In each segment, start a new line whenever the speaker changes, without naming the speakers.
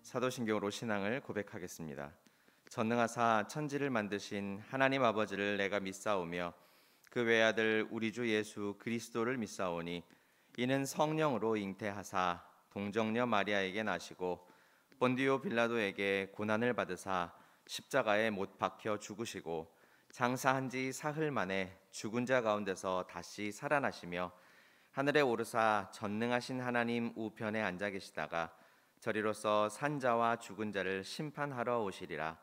사도신경으로 신앙을 고백하겠습니다. 전능하사 천지를 만드신 하나님 아버지를 내가 믿사오며 그 외아들 우리 주 예수 그리스도를 믿사오니 이는 성령으로 잉태하사 동정녀 마리아에게 나시고 본디오 빌라도에게 고난을 받으사 십자가에 못 박혀 죽으시고 장사한 지 사흘 만에 죽은 자 가운데서 다시 살아나시며 하늘에 오르사 전능하신 하나님 우편에 앉아 계시다가 저리로서 산자와 죽은 자를 심판하러 오시리라.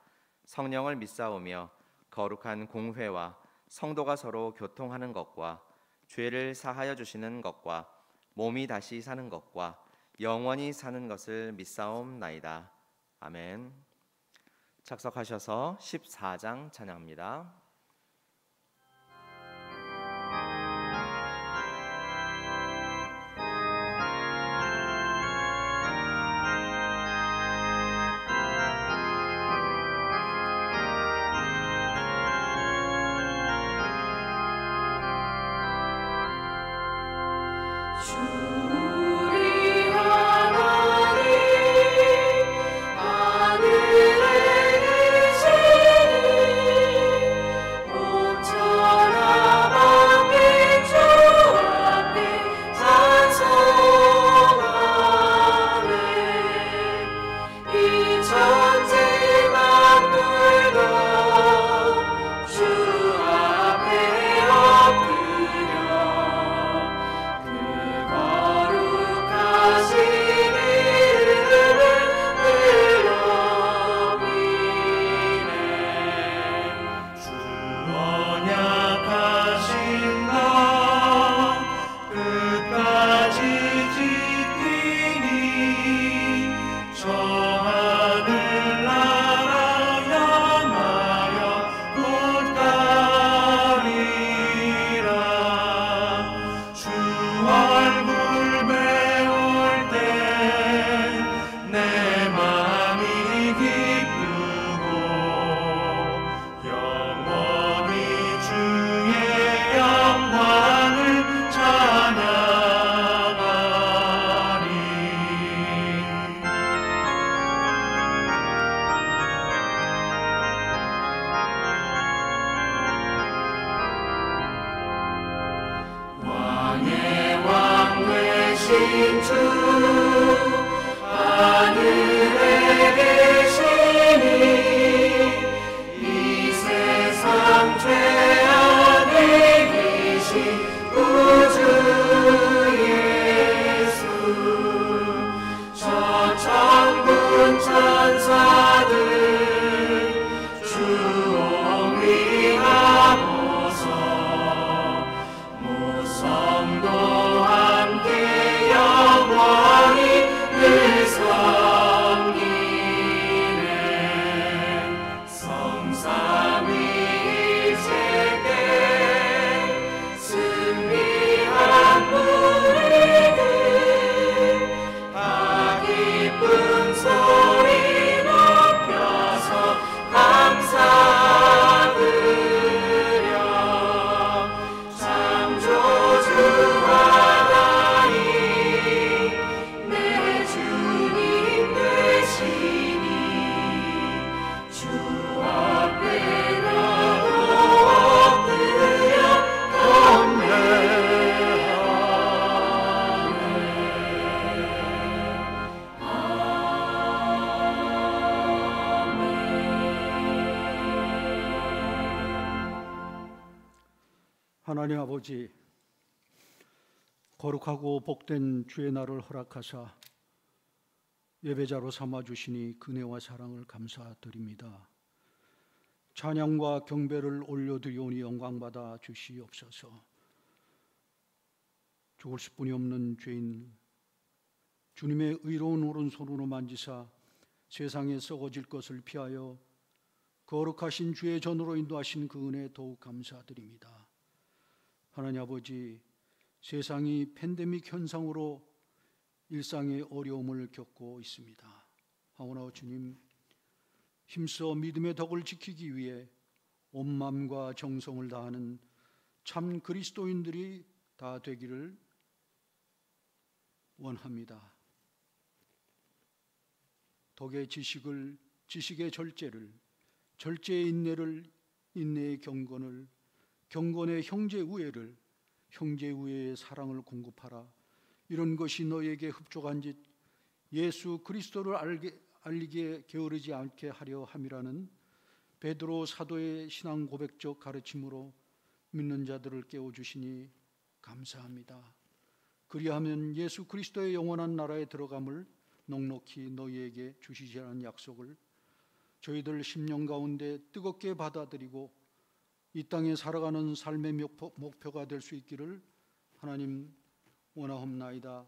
성령을 믿사오며 거룩한 공회와 성도가 서로 교통하는 것과 죄를 사하여 주시는 것과 몸이 다시 사는 것과 영원히 사는 것을 믿사옵나이다. 아멘. 착석하셔서 14장 찬양합니다.
하나님 아버지, 거룩하고 복된 주의 날을 허락하사 예배자로 삼아주시니 그네와 사랑을 감사드립니다. 찬양과 경배를 올려드리오니 영광받아 주시옵소서. 죽을 수뿐이 없는 죄인 주님의 의로운 오른손으로 만지사 세상에 썩어질 것을 피하여 거룩하신 주의 전으로 인도하신 그 은혜 더욱 감사드립니다. 하나님 아버지, 세상이 팬데믹 현상으로 일상의 어려움을 겪고 있습니다. 하오나 주님, 힘써 믿음의 덕을 지키기 위해 온 마음과 정성을 다하는 참 그리스도인들이 다 되기를 원합니다. 덕의 지식의 절제를, 절제의 인내를, 인내의 경건을, 경건의 형제 우애를, 형제 우애의 사랑을 공급하라. 이런 것이 너에게 흡족한 짓 예수 그리스도를 알리기에 게으르지 않게 하려 함이라는 베드로 사도의 신앙 고백적 가르침으로 믿는 자들을 깨워주시니 감사합니다. 그리하면 예수 그리스도의 영원한 나라에 들어감을 넉넉히 너희에게 주시자는 약속을 저희들 심령 가운데 뜨겁게 받아들이고 이 땅에 살아가는 삶의 목표가 될 수 있기를 하나님 원하옵나이다.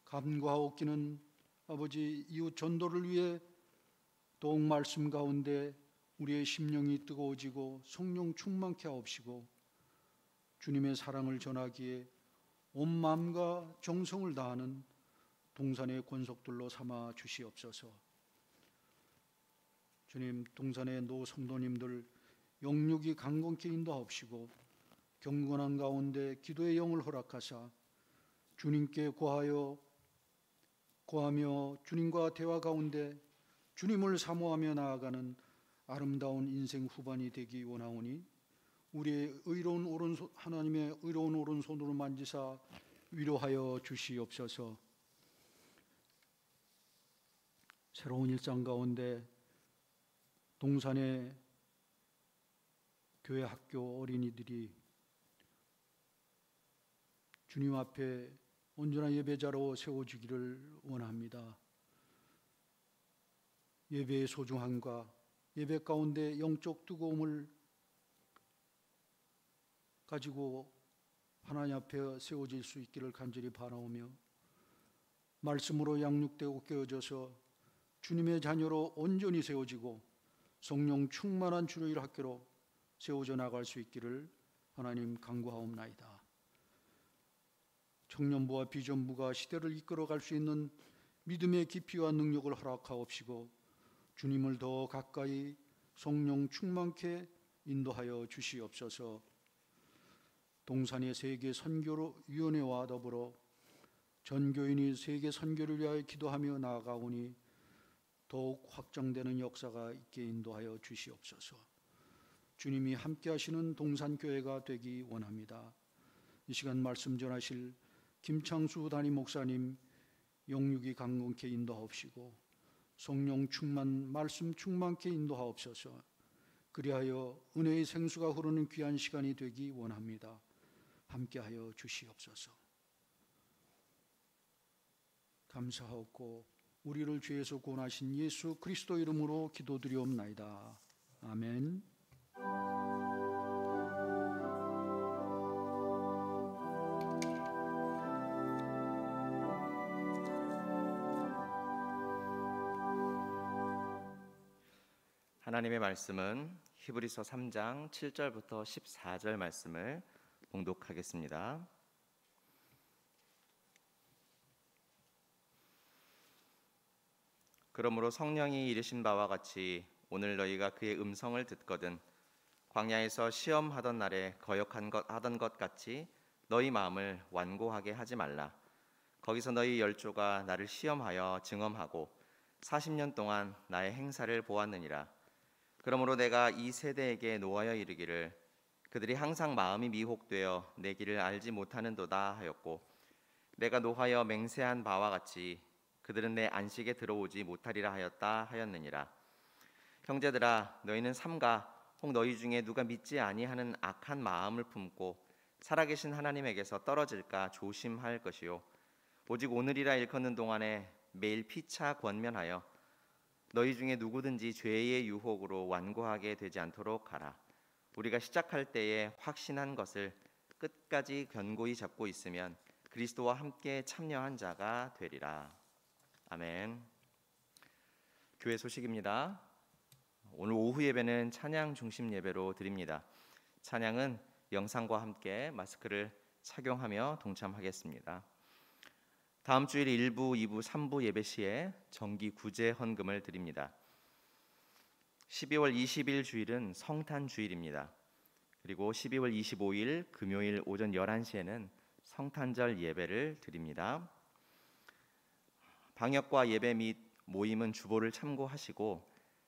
간구하옵기는 아버지 이웃 전도를 위해 더욱 말씀 가운데 우리의 심령이 뜨거워지고 성령 충만케 하옵시고 주님의 사랑을 전하기에 온 마음과 정성을 다하는 동산의 권속들로 삼아 주시옵소서. 주님, 동산의 노 성도님들 영육이 강건케 인도하옵시고 경건한 가운데 기도의 영을 허락하사 주님께 고하며 주님과 대화 가운데 주님을 사모하며 나아가는 아름다운 인생 후반이 되기 원하오니 우리의 하나님의 의로운 오른손으로 만지사 위로하여 주시옵소서. 새로운 일상 가운데 동산의 교회 학교 어린이들이 주님 앞에 온전한 예배자로 세워지기를 원합니다. 예배의 소중함과 예배 가운데 영적 뜨거움을 가지고 하나님 앞에 세워질 수 있기를 간절히 바라오며 말씀으로 양육되고 깨어져서 주님의 자녀로 온전히 세워지고 성령 충만한 주일 학교로 세워져 나갈 수 있기를 하나님 간구하옵나이다. 청년부와 비전부가 시대를 이끌어갈 수 있는 믿음의 깊이와 능력을 허락하옵시고 주님을 더 가까이 성령 충만케 인도하여 주시옵소서. 동산의 세계 선교위원회와 더불어 전 교인이 세계 선교를 위하여 기도하며 나아가오니 더욱 확장되는 역사가 있게 인도하여 주시옵소서. 주님이 함께 하시는 동산교회가 되기 원합니다. 이 시간 말씀 전하실 김창수 담임 목사님 영육이 강건케 인도하옵시고 성령 충만 말씀 충만케 인도하옵소서. 그리하여 은혜의 생수가 흐르는 귀한 시간이 되기 원합니다. 함께하여 주시옵소서. 감사하옵고 우리를 죄에서 구원하신 예수 그리스도 이름으로 기도드리옵나이다. 아멘.
하나님의 말씀은 히브리서 3장 7절부터 14절 말씀을 봉독하겠습니다. 그러므로 성령이 이르신 바와 같이 오늘 너희가 그의 음성을 듣거든 광야에서 시험하던 날에 거역하던 것 같이 너희 마음을 완고하게 하지 말라. 거기서 너희 열조가 나를 시험하여 증언하고 40년 동안 나의 행사를 보았느니라. 그러므로 내가 이 세대에게 노하여 이르기를 그들이 항상 마음이 미혹되어 내 길을 알지 못하는도다 하였고 내가 노하여 맹세한 바와 같이 그들은 내 안식에 들어오지 못하리라 하였느니라. 형제들아 너희는 삼가 혹 너희 중에 누가 믿지 아니하는 악한 마음을 품고 살아계신 하나님에게서 떨어질까 조심할 것이요 오직 오늘이라 일컫는 동안에 매일 피차 권면하여 너희 중에 누구든지 죄의 유혹으로 완고하게 되지 않도록 하라. 우리가 시작할 때에 확신한 것을 끝까지 견고히 잡고 있으면 그리스도와 함께 참여한 자가 되리라. 아멘. 교회 소식입니다. 오늘 오후 예배는 찬양 중심 예배로 드립니다. 찬양은 영상과 함께 마스크를 착용하며 동참하겠습니다. 다음 주일 1부, 2부, 3부 예배 시에 정기 구제 헌금을 드립니다. 12월 20일 주일은 성탄 주일입니다. 그리고 12월 25일 금요일 오전 11시에는 성탄절 예배를 드립니다. 방역과 예배 및 모임은 주보를 참고하시고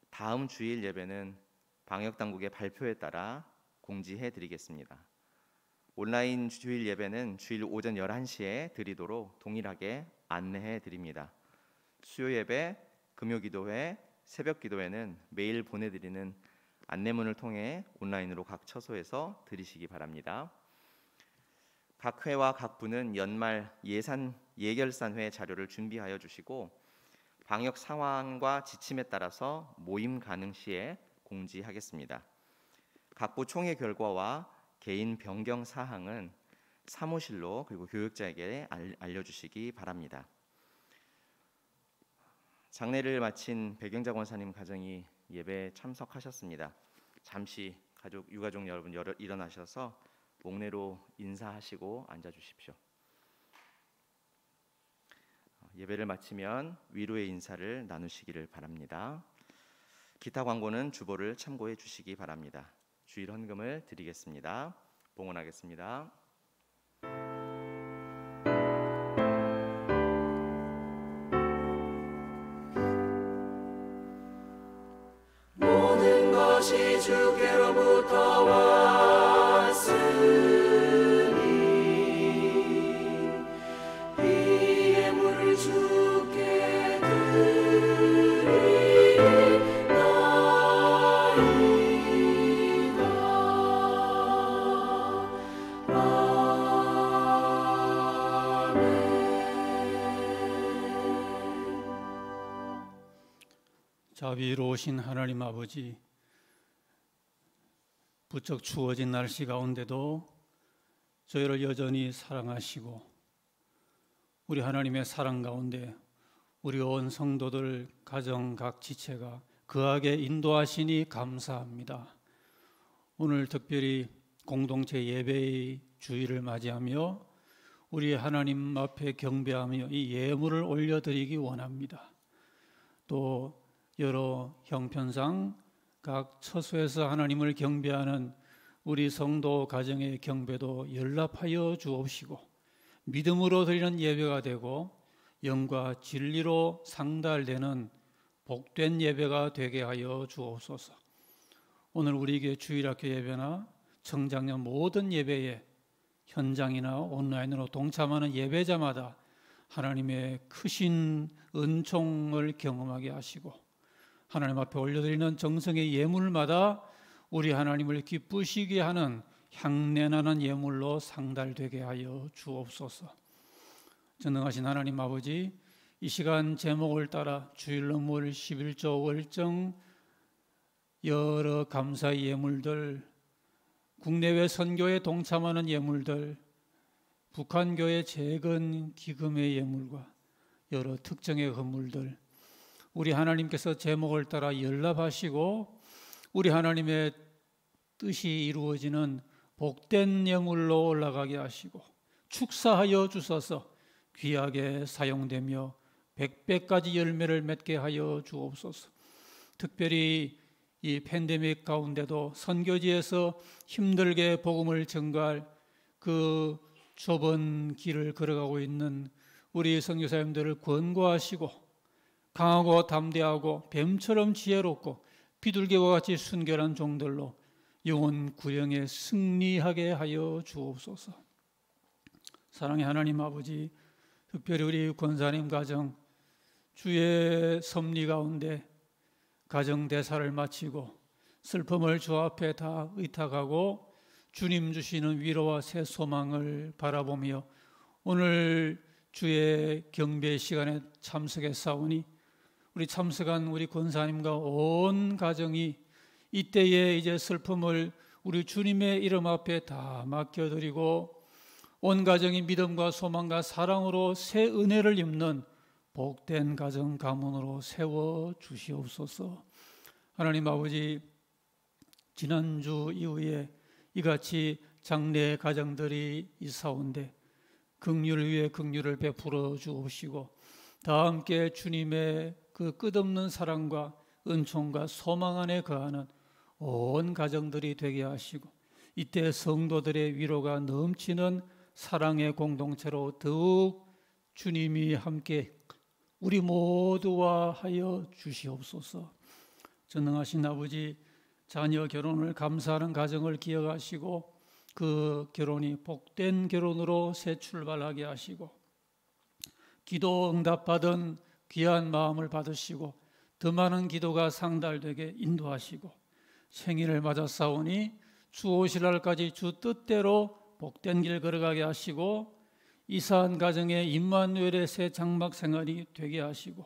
다음 주일 예배는 방역 당국의 발표에 따라 공지해 드리겠습니다. 온라인 주일 예배는 주일 오전 11시에 드리도록 동일하게 안내해 드립니다. 수요 예배, 금요 기도회, 새벽 기도회는 매일 보내드리는 안내문을 통해 온라인으로 각 처소에서 드리시기 바랍니다. 각 회와 각 부는 연말 예결산회 자료를 준비하여 주시고 방역 상황과 지침에 따라서 모임 가능 시에 공지하겠습니다. 각 부 총회 결과와 개인 변경 사항은 사무실로 그리고 교육자에게 알려주시기 바랍니다. 장례를 마친 백영자 권사님 가정이 예배에 참석하셨습니다. 잠시 유가족 여러분 일어나셔서 목례로 인사하시고 앉아주십시오. 예배를 마치면 위로의 인사를 나누시기를 바랍니다. 기타 광고는 주보를 참고해 주시기 바랍니다. 주일 헌금을 드리겠습니다. 봉헌하겠습니다.
모든 것이 주께로부터 왔으니 이 예물을 주께
자비로우신 하나님 아버지, 부쩍 추워진 날씨 가운데도 저희를 여전히 사랑하시고 우리 하나님의 사랑 가운데 우리 온 성도들 가정 각 지체가 거하게 인도하시니 감사합니다. 오늘 특별히 공동체 예배의 주일을 맞이하며 우리 하나님 앞에 경배하며 이 예물을 올려드리기 원합니다. 또 여러 형편상 각 처소에서 하나님을 경배하는 우리 성도 가정의 경배도 연락하여 주옵시고 믿음으로 드리는 예배가 되고 영과 진리로 상달되는 복된 예배가 되게 하여 주옵소서. 오늘 우리에게 주일학교 예배나 청장년 모든 예배에 현장이나 온라인으로 동참하는 예배자마다 하나님의 크신 은총을 경험하게 하시고 하나님 앞에 올려드리는 정성의 예물마다 우리 하나님을 기쁘시게 하는 향내나는 예물로 상달되게 하여 주옵소서. 전능하신 하나님 아버지, 이 시간 제목을 따라 주일 헌물 11조 월정 여러 감사의 예물들, 국내외 선교에 동참하는 예물들, 북한교회 재건 기금의 예물과 여러 특정의 건물들, 우리 하나님께서 제목을 따라 연락하시고 우리 하나님의 뜻이 이루어지는 복된 예물로 올라가게 하시고 축사하여 주셔서 귀하게 사용되며 백배까지 열매를 맺게 하여 주옵소서. 특별히 이 팬데믹 가운데도 선교지에서 힘들게 복음을 전가할 그 좁은 길을 걸어가고 있는 우리 선교사님들을 권고하시고 강하고 담대하고 뱀처럼 지혜롭고 비둘기와 같이 순결한 종들로 영혼 구령에 승리하게 하여 주옵소서. 사랑의 하나님 아버지, 특별히 우리 권사님 가정 주의 섭리 가운데 가정 대사를 마치고 슬픔을 주 앞에 다 의탁하고 주님 주시는 위로와 새 소망을 바라보며 오늘 주의 경배 시간에 참석했사오니 우리 참석한 우리 권사님과 온 가정이 이때에 이제 슬픔을 우리 주님의 이름 앞에 다 맡겨드리고 온 가정이 믿음과 소망과 사랑으로 새 은혜를 입는 복된 가정 가문으로 세워 주시옵소서. 하나님 아버지, 지난주 이후에 이같이 장래 가정들이 있사온데 긍휼을 위해 긍휼을 베풀어 주옵시고 다 함께 주님의 그 끝없는 사랑과 은총과 소망 안에 거하는 온 가정들이 되게 하시고 이때 성도들의 위로가 넘치는 사랑의 공동체로 더욱 주님이 함께
우리 모두와 하여 주시옵소서. 전능하신 아버지, 자녀 결혼을 감사하는 가정을 기억하시고 그 결혼이 복된 결혼으로 새 출발하게 하시고 기도 응답받은 귀한 마음을 받으시고 더 많은 기도가 상달되게 인도하시고 생일을 맞아 싸우니 주 오실 날까지 주 뜻대로 복된 길 걸어가게 하시고 이사한 가정에 임마누엘의 새 장막 생활이 되게 하시고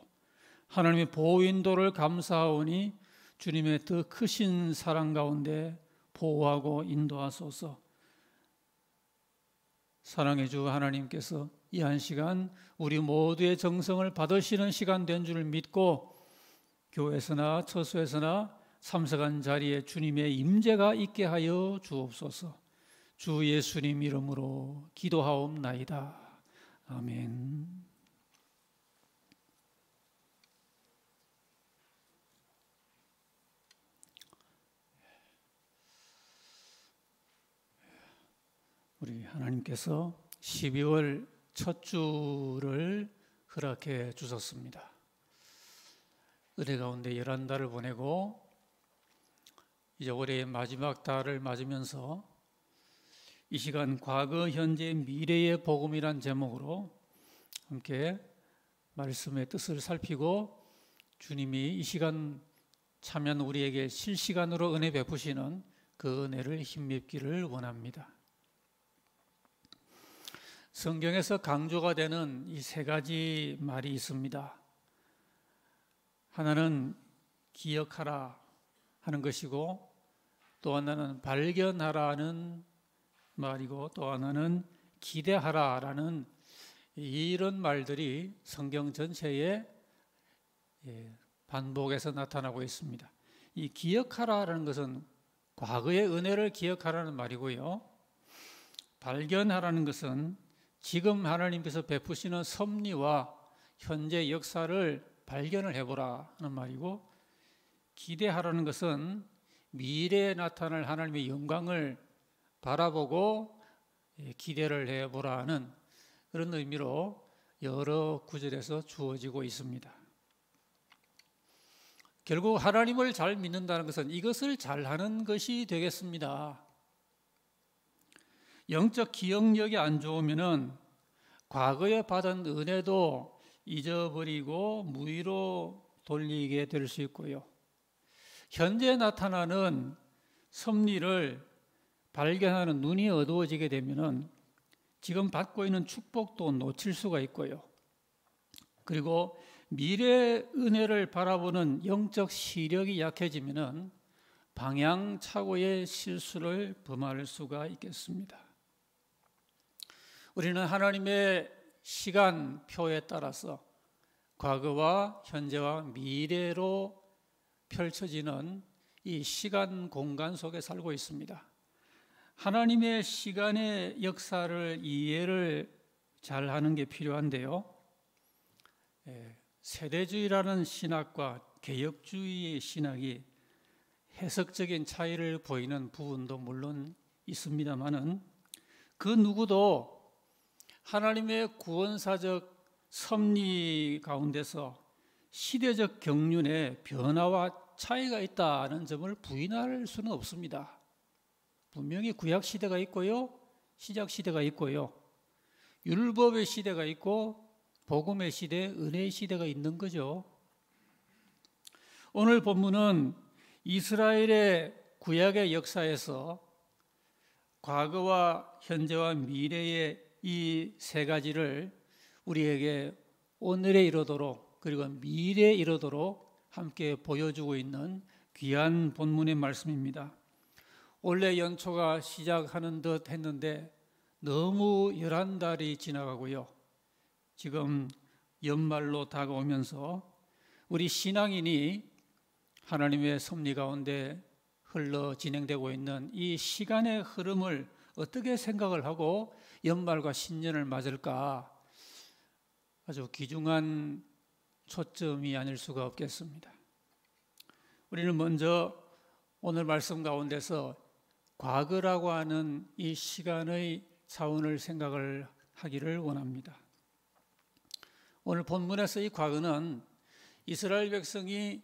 하나님의 보호 인도를 감사하오니 주님의 더 크신 사랑 가운데 보호하고 인도하소서. 사랑의 주 하나님께서 이 한 시간 우리 모두의 정성을 받으시는 시간 된 줄 믿고 교회에서나 처소에서나 참석한 자리에 주님의 임재가 있게 하여 주옵소서. 주 예수님 이름으로 기도하옵나이다. 아멘. 우리 하나님께서 12월 첫 주를 허락해 주셨습니다. 은혜 가운데 11달을 보내고 이제 올해의 마지막 달을 맞으면서 이 시간 과거, 현재, 미래의 복음이란 제목으로 함께 말씀의 뜻을 살피고 주님이 이 시간 참여한 우리에게 실시간으로 은혜 베푸시는 그 은혜를 힘입기를 원합니다. 성경에서 강조가 되는 이 세 가지 말이 있습니다. 하나는 기억하라 하는 것이고 또 하나는 발견하라는 말이고 또 하나는 기대하라라는 이런 말들이 성경 전체에 반복해서 나타나고 있습니다. 이 기억하라라는 것은 과거의 은혜를 기억하라는 말이고요. 발견하라는 것은 지금 하나님께서 베푸시는 섭리와 현재 역사를 발견을 해보라 하는 말이고, 기대하라는 것은 미래에 나타날 하나님의 영광을 바라보고 기대를 해보라 하는 그런 의미로 여러 구절에서 주어지고 있습니다. 결국 하나님을 잘 믿는다는 것은 이것을 잘하는 것이 되겠습니다. 영적 기억력이 안 좋으면은 과거에 받은 은혜도 잊어버리고 무의로 돌리게 될 수 있고요. 현재 나타나는 섭리를 발견하는 눈이 어두워지게 되면은 지금 받고 있는 축복도 놓칠 수가 있고요. 그리고 미래의 은혜를 바라보는 영적 시력이 약해지면은 방향착오의 실수를 범할 수가 있겠습니다. 우리는 하나님의 시간표에 따라서 과거와 현재와 미래로 펼쳐지는 이 시간 공간 속에 살고 있습니다. 하나님의 시간의 역사를 이해를 잘 하는 게 필요한데요. 세대주의라는 신학과 개혁주의의 신학이 해석적인 차이를 보이는 부분도 물론 있습니다만은 그 누구도 하나님의 구원사적 섭리 가운데서 시대적 경륜의 변화와 차이가 있다는 점을 부인할 수는 없습니다. 분명히 구약 시대가 있고요, 시작 시대가 있고요, 율법의 시대가 있고 복음의 시대, 은혜의 시대가 있는 거죠. 오늘 본문은 이스라엘의 구약의 역사에서 과거와 현재와 미래의 이 세 가지를 우리에게 오늘에 이르도록 그리고 미래에 이르도록 함께 보여주고 있는 귀한 본문의 말씀입니다. 원래 연초가 시작하는 듯 했는데 너무 11달이 지나가고요. 지금 연말로 다가오면서 우리 신앙인이 하나님의 섭리 가운데 흘러 진행되고 있는 이 시간의 흐름을 어떻게 생각을 하고 연말과 신년을 맞을까, 아주 귀중한 초점이 아닐 수가 없겠습니다. 우리는 먼저 오늘 말씀 가운데서 과거라고 하는 이 시간의 차원을 생각을 하기를 원합니다. 오늘 본문에서 이 과거는 이스라엘 백성이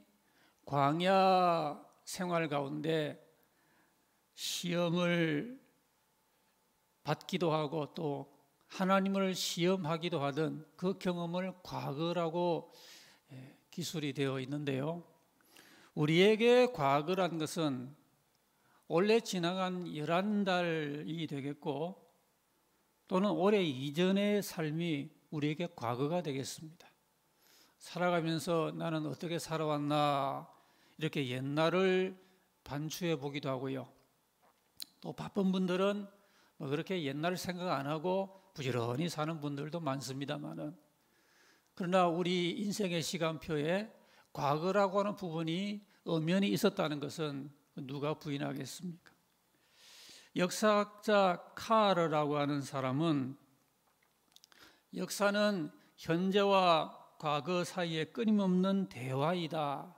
광야 생활 가운데 시험을 받기도 하고 또 하나님을 시험하기도 하던 그 경험을 과거라고 기술이 되어 있는데요. 우리에게 과거란 것은 올해 지나간 11달이 되겠고 또는 올해 이전의 삶이 우리에게 과거가 되겠습니다. 살아가면서 나는 어떻게 살아왔나 이렇게 옛날을 반추해 보기도 하고요. 또 바쁜 분들은 그렇게 옛날 생각 안 하고 부지런히 사는 분들도 많습니다만은, 그러나 우리 인생의 시간표에 과거라고 하는 부분이 엄연히 있었다는 것은 누가 부인하겠습니까? 역사학자 카르라고 하는 사람은 역사는 현재와 과거 사이에 끊임없는 대화이다,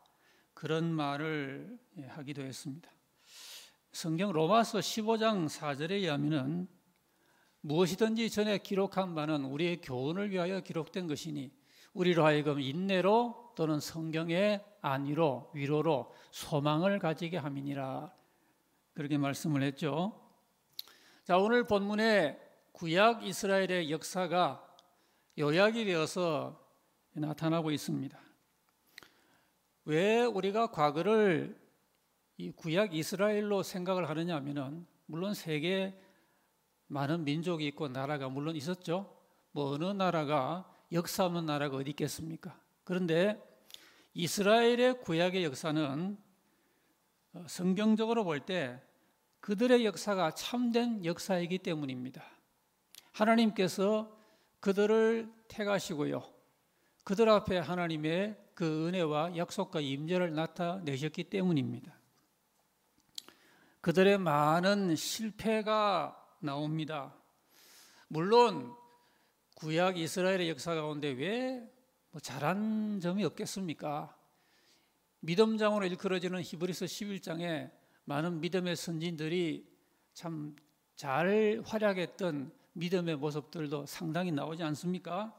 그런 말을 하기도 했습니다. 성경 로마서 15장 4절에 의하면 무엇이든지 전에 기록한 바는 우리의 교훈을 위하여 기록된 것이니 우리로 하여금 인내로 또는 성경의 안위로 위로로 소망을 가지게 함이니라, 그렇게 말씀을 했죠. 자, 오늘 본문에 구약 이스라엘의 역사가 요약이 되어서 나타나고 있습니다. 왜 우리가 과거를 이 구약 이스라엘로 생각을 하느냐 하면은, 물론 세계에 많은 민족이 있고 나라가 물론 있었죠. 어느 나라가 역사 없는 나라가 어디 있겠습니까? 그런데 이스라엘의 구약의 역사는 성경적으로 볼 때 그들의 역사가 참된 역사이기 때문입니다. 하나님께서 그들을 택하시고요, 그들 앞에 하나님의 그 은혜와 약속과 임재를 나타내셨기 때문입니다. 그들의 많은 실패가 나옵니다. 물론 구약 이스라엘의 역사 가운데 왜 잘한 점이 없겠습니까? 믿음장으로 일컬어지는 히브리서 11장에 많은 믿음의 선진들이 참 잘 활약했던 믿음의 모습들도 상당히 나오지 않습니까?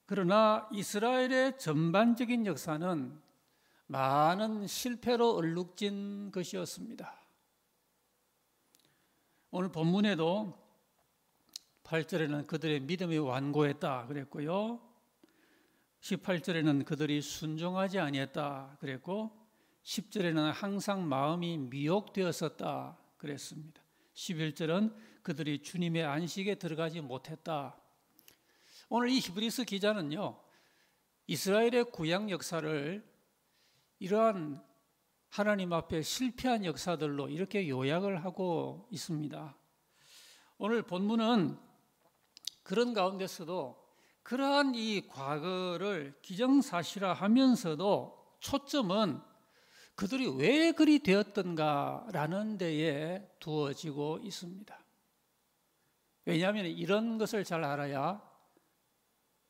그러나 이스라엘의 전반적인 역사는 많은 실패로 얼룩진 것이었습니다. 오늘 본문에도 8절에는 그들의 믿음이 완고했다 그랬고요, 18절에는 그들이 순종하지 아니했다 그랬고, 10절에는 항상 마음이 미혹되었었다 그랬습니다. 11절은 그들이 주님의 안식에 들어가지 못했다. 오늘 이 히브리서 기자는요, 이스라엘의 구약 역사를 이러한 하나님 앞에 실패한 역사들로 이렇게 요약을 하고 있습니다. 오늘 본문은 그런 가운데서도 그러한 이 과거를 기정사실화하면서도 초점은 그들이 왜 그리 되었던가라는 데에 두어지고 있습니다. 왜냐하면 이런 것을 잘 알아야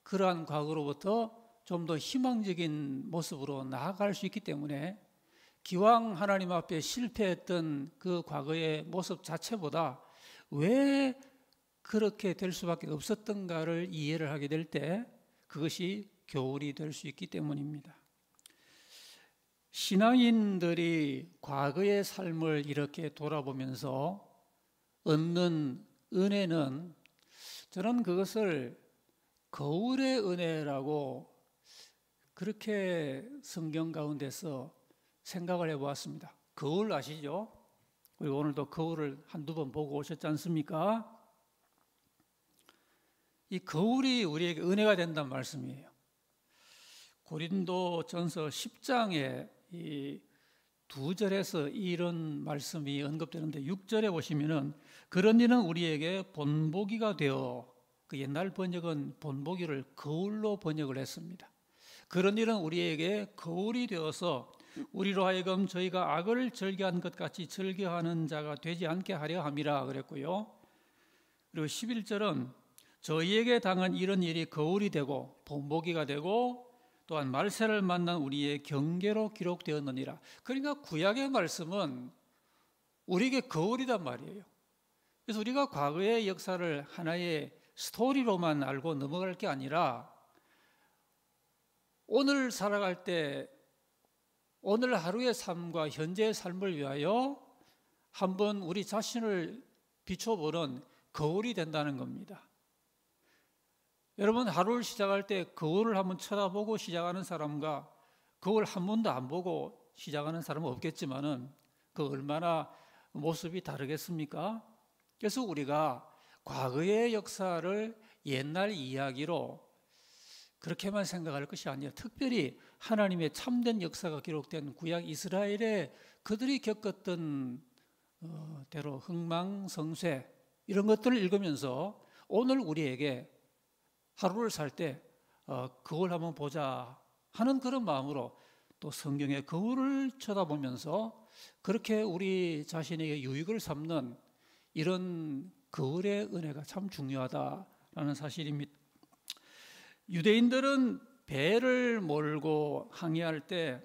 그러한 과거로부터 좀 더 희망적인 모습으로 나아갈 수 있기 때문에 기왕 하나님 앞에 실패했던 그 과거의 모습 자체보다 왜 그렇게 될 수밖에 없었던가를 이해를 하게 될 때 그것이 교훈이 될 수 있기 때문입니다. 신앙인들이 과거의 삶을 이렇게 돌아보면서 얻는 은혜는, 저는 그것을 거울의 은혜라고 그렇게 성경 가운데서 생각을 해보았습니다. 거울 아시죠? 그리고 오늘도 거울을 한두 번 보고 오셨지 않습니까? 이 거울이 우리에게 은혜가 된다는 말씀이에요. 고린도전서 10장에 이 2절에서 이런 말씀이 언급되는데 6절에 보시면은 그런 일은 우리에게 본보기가 되어, 그 옛날 번역은 본보기를 거울로 번역을 했습니다. 그런 일은 우리에게 거울이 되어서 우리로 하여금 저희가 악을 즐겨한 것 같이 즐겨하는 자가 되지 않게 하려 함이라 그랬고요. 그리고 11절은 저희에게 당한 이런 일이 거울이 되고 본보기가 되고 또한 말세를 만난 우리의 경계로 기록되었느니라. 그러니까 구약의 말씀은 우리에게 거울이란 말이에요. 그래서 우리가 과거의 역사를 하나의 스토리로만 알고 넘어갈 게 아니라 오늘 살아갈 때 오늘 하루의 삶과 현재의 삶을 위하여 한번 우리 자신을 비춰보는 거울이 된다는 겁니다. 여러분, 하루를 시작할 때 거울을 한번 쳐다보고 시작하는 사람과 거울 한 번도 안 보고 시작하는 사람은 없겠지만은 그 얼마나 모습이 다르겠습니까? 그래서 우리가 과거의 역사를 옛날 이야기로 그렇게만 생각할 것이 아니라 특별히 하나님의 참된 역사가 기록된 구약 이스라엘에 그들이 겪었던 대로 흥망성쇠 이런 것들을 읽으면서 오늘 우리에게 하루를 살 때 거울 한번 보자 하는 그런 마음으로 또 성경의 거울을 쳐다보면서 그렇게 우리 자신에게 유익을 삼는 이런 거울의 은혜가 참 중요하다라는 사실입니다. 유대인들은 배를 몰고 항해할 때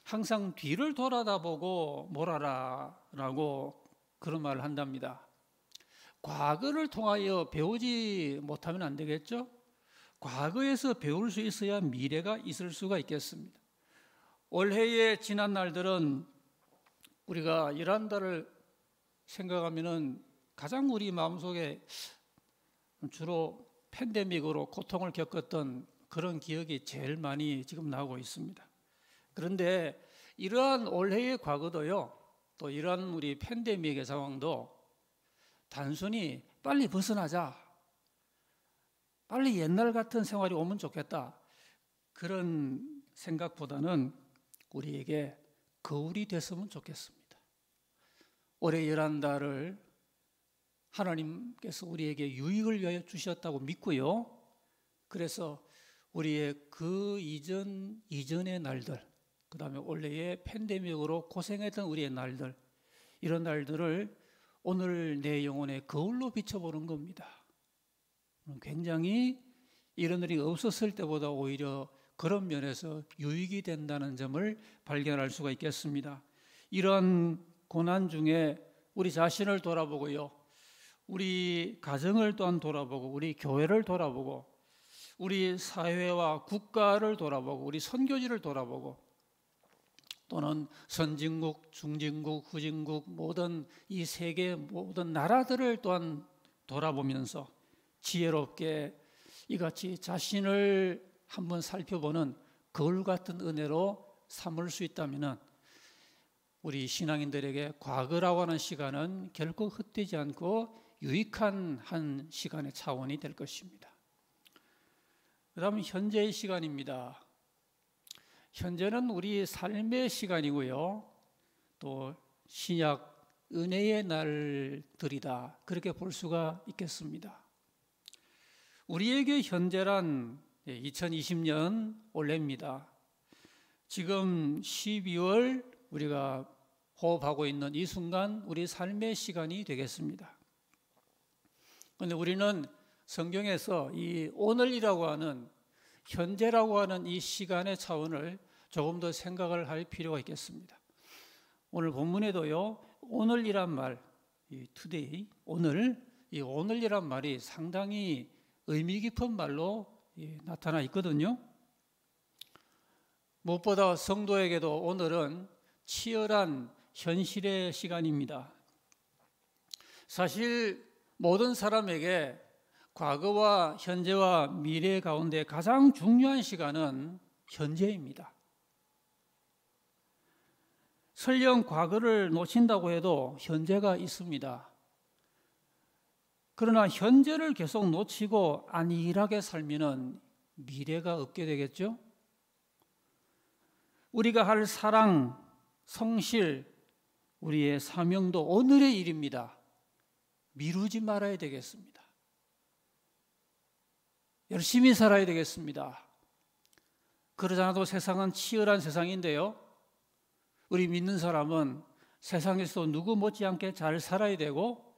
항상 뒤를 돌아다보고 몰아라라고 그런 말을 한답니다. 과거를 통하여 배우지 못하면 안 되겠죠? 과거에서 배울 수 있어야 미래가 있을 수가 있겠습니다. 올해의 지난 날들은 우리가 이란다를 생각하면은 가장 우리 마음속에 주로 팬데믹으로 고통을 겪었던 그런 기억이 제일 많이 지금 나오고 있습니다. 그런데 이러한 올해의 과거도요, 또 이러한 우리 팬데믹의 상황도 단순히 빨리 벗어나자, 빨리 옛날 같은 생활이 오면 좋겠다, 그런 생각보다는 우리에게 거울이 됐으면 좋겠습니다. 올해 11달을 하나님께서 우리에게 유익을 위하여 주셨다고 믿고요. 그래서 우리의 그 이전의 날들, 그 다음에 올해의 팬데믹으로 고생했던 우리의 날들, 이런 날들을 오늘 내 영혼의 거울로 비춰보는 겁니다. 굉장히 이런 일이 없었을 때보다 오히려 그런 면에서 유익이 된다는 점을 발견할 수가 있겠습니다. 이러한 고난 중에 우리 자신을 돌아보고요, 우리 가정을 또한 돌아보고, 우리 교회를 돌아보고, 우리 사회와 국가를 돌아보고, 우리 선교지를 돌아보고, 또는 선진국, 중진국, 후진국 모든 이 세계 모든 나라들을 또한 돌아보면서 지혜롭게 이같이 자신을 한번 살펴보는 거울 같은 은혜로 삼을 수 있다면 우리 신앙인들에게 과거라고 하는 시간은 결코 헛되지 않고 유익한 한 시간의 차원이 될 것입니다. 그 다음 현재의 시간입니다. 현재는 우리 삶의 시간이고요, 또 신약 은혜의 날들이다, 그렇게 볼 수가 있겠습니다. 우리에게 현재란 2020년 올해입니다. 지금 12월 우리가 호흡하고 있는 이 순간 우리 삶의 시간이 되겠습니다. 그런데 우리는 성경에서 이 오늘이라고 하는, 현재라고 하는 이 시간의 차원을 조금 더 생각을 할 필요가 있겠습니다. 오늘 본문에도요, 오늘이란 말, 이 today, 오늘, 이 오늘이란 말이 상당히 의미 깊은 말로 나타나 있거든요. 무엇보다 성도에게도 오늘은 치열한 현실의 시간입니다. 사실 모든 사람에게 과거와 현재와 미래 가운데 가장 중요한 시간은 현재입니다. 설령 과거를 놓친다고 해도 현재가 있습니다. 그러나 현재를 계속 놓치고 안일하게 살면은 미래가 없게 되겠죠? 우리가 할 사랑, 성실, 우리의 사명도 오늘의 일입니다. 미루지 말아야 되겠습니다. 열심히 살아야 되겠습니다. 그러지 않아도 세상은 치열한 세상인데요, 우리 믿는 사람은 세상에서도 누구 못지않게 잘 살아야 되고,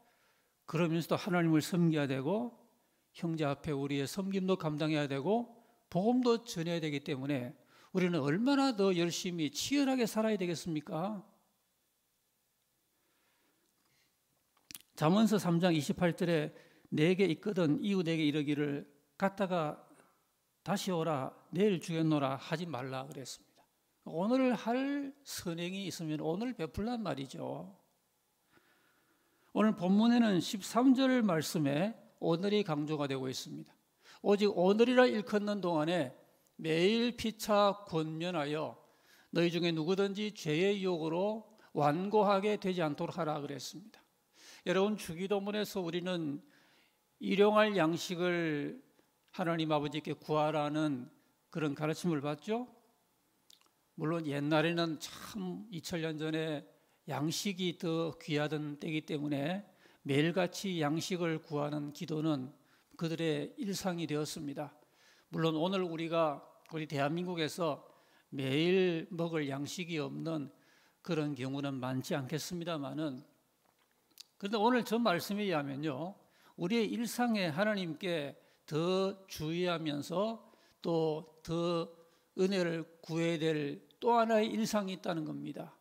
그러면서도 하나님을 섬겨야 되고, 형제 앞에 우리의 섬김도 감당해야 되고, 복음도 전해야 되기 때문에 우리는 얼마나 더 열심히 치열하게 살아야 되겠습니까? 잠언서 3장 28절에 내게 있거든 이웃에게 이르기를 갖다가 다시 오라, 내일 주겠노라 하지 말라 그랬습니다. 오늘 할 선행이 있으면 오늘 베풀란 말이죠. 오늘 본문에는 13절 말씀에 오늘이 강조가 되고 있습니다. 오직 오늘이라 일컫는 동안에 매일 피차 권면하여 너희 중에 누구든지 죄의 유혹으로 완고하게 되지 않도록 하라 그랬습니다. 여러분, 주기도문에서 우리는 일용할 양식을 하나님 아버지께 구하라는 그런 가르침을 받죠. 물론 옛날에는 참 2000년 전에 양식이 더 귀하던 때이기 때문에 매일같이 양식을 구하는 기도는 그들의 일상이 되었습니다. 물론 오늘 우리 대한민국에서 매일 먹을 양식이 없는 그런 경우는 많지 않겠습니다만은, 그런데 오늘 전 말씀에 의하면요, 우리의 일상에 하나님께 더 주의하면서 또 더 은혜를 구해야 될 또 하나의 일상이 있다는 겁니다.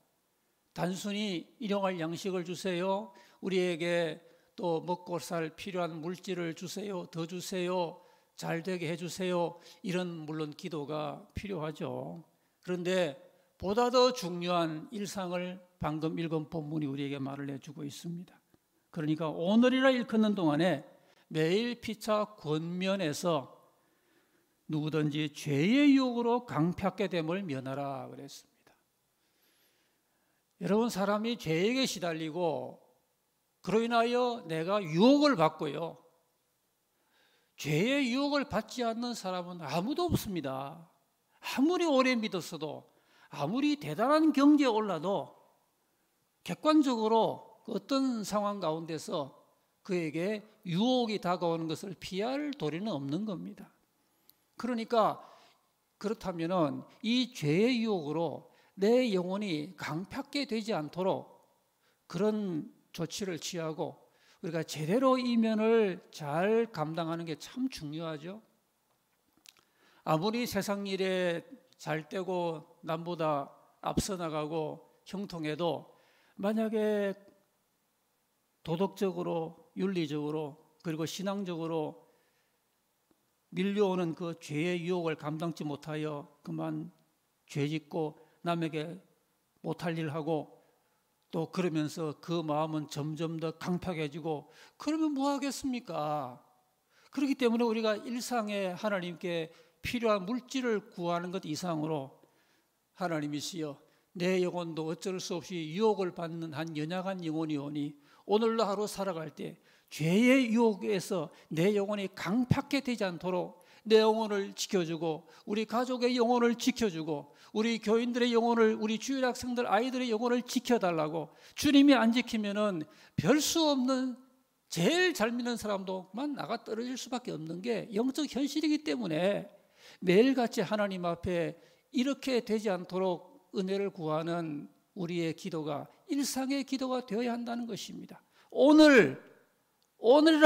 단순히 일용할 양식을 주세요, 우리에게 또 먹고 살 필요한 물질을 주세요, 더 주세요, 잘 되게 해주세요, 이런 물론 기도가 필요하죠. 그런데 보다 더 중요한 일상을 방금 읽은 본문이 우리에게 말을 해주고 있습니다. 그러니까 오늘이라 일컫는 동안에 매일 피차 권면해서 누구든지 죄의 유혹으로 강팍게 됨을 면하라 그랬습니다. 여러분, 사람이 죄에게 시달리고 그로 인하여 내가 유혹을 받고요, 죄의 유혹을 받지 않는 사람은 아무도 없습니다. 아무리 오래 믿었어도, 아무리 대단한 경지에 올라도 객관적으로 어떤 상황 가운데서 그에게 유혹이 다가오는 것을 피할 도리는 없는 겁니다. 그러니까 그렇다면은 이 죄의 유혹으로 내 영혼이 강팍게 되지 않도록 그런 조치를 취하고 우리가 제대로 이면을 잘 감당하는 게 참 중요하죠. 아무리 세상 일에 잘 되고 남보다 앞서 나가고 형통해도 만약에 도덕적으로, 윤리적으로, 그리고 신앙적으로 밀려오는 그 죄의 유혹을 감당치 못하여 그만 죄짓고 남에게 못할 일 하고 또 그러면서 그 마음은 점점 더 강팍해지고, 그러면 뭐 하겠습니까? 그렇기 때문에 우리가 일상에 하나님께 필요한 물질을 구하는 것 이상으로 하나님이시여 내 영혼도 어쩔 수 없이 유혹을 받는 한 연약한 영혼이 오니 오늘로 하루 살아갈 때 죄의 유혹에서 내 영혼이 강팍게 되지 않도록 내 영혼을 지켜주고 우리 가족의 영혼을 지켜주고 우리 교인들의 영혼을, 우리 주일 학생들 아이들의 영혼을 지켜달라고, 주님이 안 지키면은 별 수 없는 제일 잘 믿는 사람도만 나가 떨어질 수밖에 없는 게 영적 현실이기 때문에 매일같이 하나님 앞에 이렇게 되지 않도록 은혜를 구하는 우리의 기도가 일상의 기도가 되어야 한다는 것입니다. 오늘이라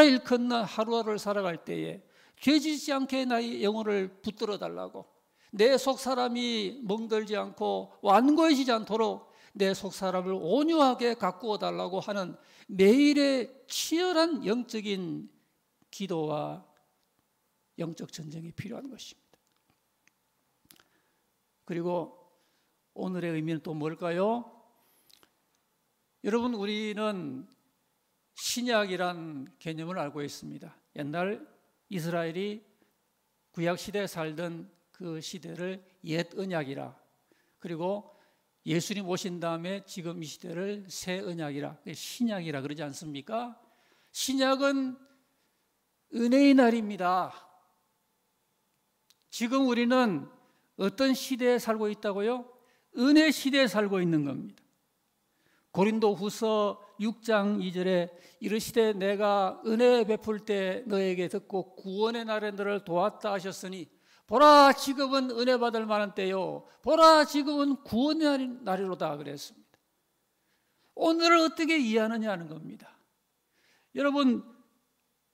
일컫는 하루하루를 살아갈 때에 죄짓지 않게 나의 영혼을 붙들어 달라고, 내 속사람이 멍들지 않고 완고해지지 않도록 내 속사람을 온유하게 가꾸어 달라고 하는 매일의 치열한 영적인 기도와 영적 전쟁이 필요한 것입니다. 그리고 오늘의 의미는 또 뭘까요? 여러분, 우리는 신약이란 개념을 알고 있습니다. 옛날 이스라엘이 구약시대에 살던 그 시대를 옛 언약이라, 그리고 예수님 오신 다음에 지금 이 시대를 새 언약이라, 신약이라 그러지 않습니까? 신약은 은혜의 날입니다. 지금 우리는 어떤 시대에 살고 있다고요? 은혜 시대에 살고 있는 겁니다. 고린도후서 6장 2절에 이르시되 내가 은혜 베풀 때 너에게 듣고 구원의 날에 너를 도왔다 하셨으니 보라 지금은 은혜 받을 만한 때요, 보라 지금은 구원의 날이로다 그랬습니다. 오늘을 어떻게 이해하느냐 하는 겁니다. 여러분,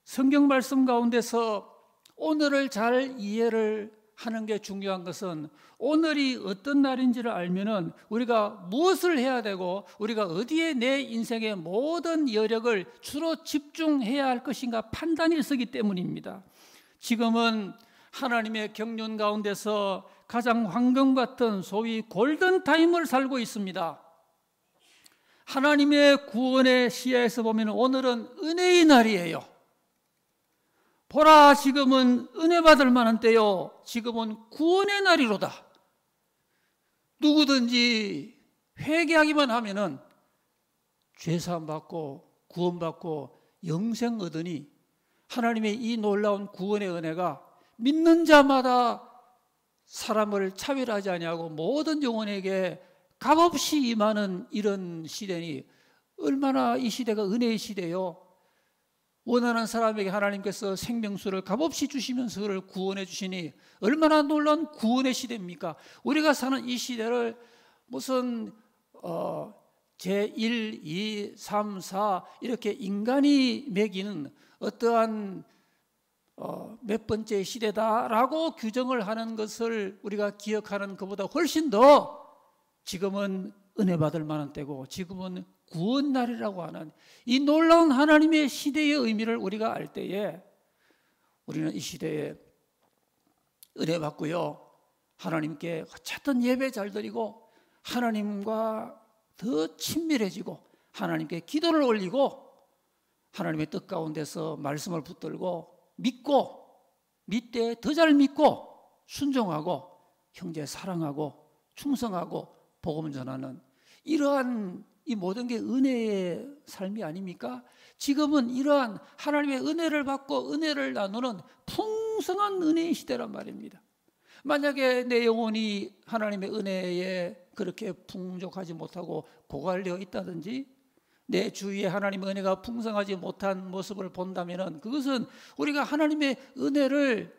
성경 말씀 가운데서 오늘을 잘 이해를 하는 게 중요한 것은 오늘이 어떤 날인지를 알면은 우리가 무엇을 해야 되고 우리가 어디에 내 인생의 모든 여력을 주로 집중해야 할 것인가 판단이 있었기 때문입니다. 지금은 하나님의 경륜 가운데서 가장 황금 같은 소위 골든타임을 살고 있습니다. 하나님의 구원의 시야에서 보면 오늘은 은혜의 날이에요. 보라, 지금은 은혜 받을 만한 때요, 지금은 구원의 날이로다. 누구든지 회개하기만 하면은 죄사함 받고 구원받고 영생 얻으니 하나님의 이 놀라운 구원의 은혜가 믿는 자마다 사람을 차별하지 아니하고 모든 영혼에게 값없이 임하는 이런 시대니 얼마나 이 시대가 은혜의 시대요. 원하는 사람에게 하나님께서 생명수를 값없이 주시면서 그를 구원해 주시니 얼마나 놀라운 구원의 시대입니까? 우리가 사는 이 시대를 무슨 제1, 2, 3, 4 이렇게 인간이 매기는 어떠한 몇 번째 시대다라고 규정을 하는 것을 우리가 기억하는 것보다 훨씬 더 지금은 은혜 받을 만한 때고 지금은 구원날이라고 하는 이 놀라운 하나님의 시대의 의미를 우리가 알 때에 우리는 이 시대에 은혜 받고요, 하나님께 어쨌든 예배 잘 드리고 하나님과 더 친밀해지고 하나님께 기도를 올리고 하나님의 뜻 가운데서 말씀을 붙들고 믿고 믿되 더 잘 믿고 순종하고 형제 사랑하고 충성하고 복음 전하는 이러한 이 모든 게 은혜의 삶이 아닙니까? 지금은 이러한 하나님의 은혜를 받고 은혜를 나누는 풍성한 은혜의 시대란 말입니다. 만약에 내 영혼이 하나님의 은혜에 그렇게 풍족하지 못하고 고갈되어 있다든지 내 주위에 하나님의 은혜가 풍성하지 못한 모습을 본다면 그것은 우리가 하나님의 은혜를